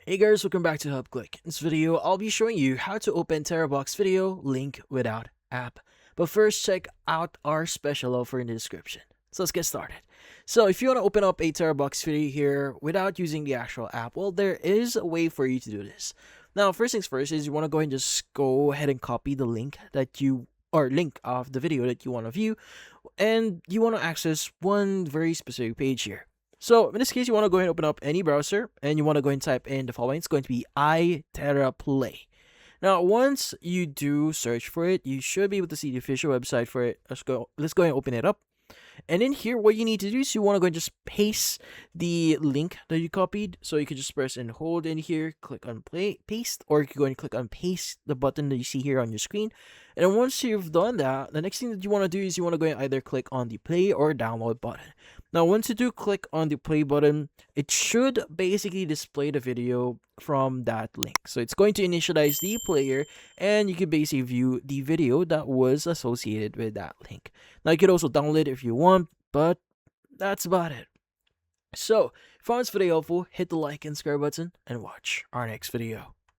Hey guys, welcome back to HubClick. In this video, I'll be showing you how to open Terabox video link without app. But first, check out our special offer in the description. So let's get started. So if you want to open up a Terabox video here without using the actual app, well, there is a way for you to do this. Now, first things first is you want to go and just go ahead and copy the link link of the video that you want to view, and you want to access one very specific page here. So in this case, you want to go ahead and open up any browser, and you want to go ahead and type in the following. It's going to be iTeraPlay. Now, once you do search for it, you should be able to see the official website for it. Let's go and open it up. And in here, what you need to do is you want to go and just paste the link that you copied. So you can just press and hold in here, click on paste, or you can go and click on paste, the button that you see here on your screen. And then once you've done that, the next thing that you want to do is you want to go and either click on the play or download button. Now, once you do click on the play button, it should basically display the video from that link. So it's going to initialize the player, and you can basically view the video that was associated with that link. Now, you can also download it if you want, but that's about it. So, if you found this video helpful, hit the like and subscribe button, and watch our next video.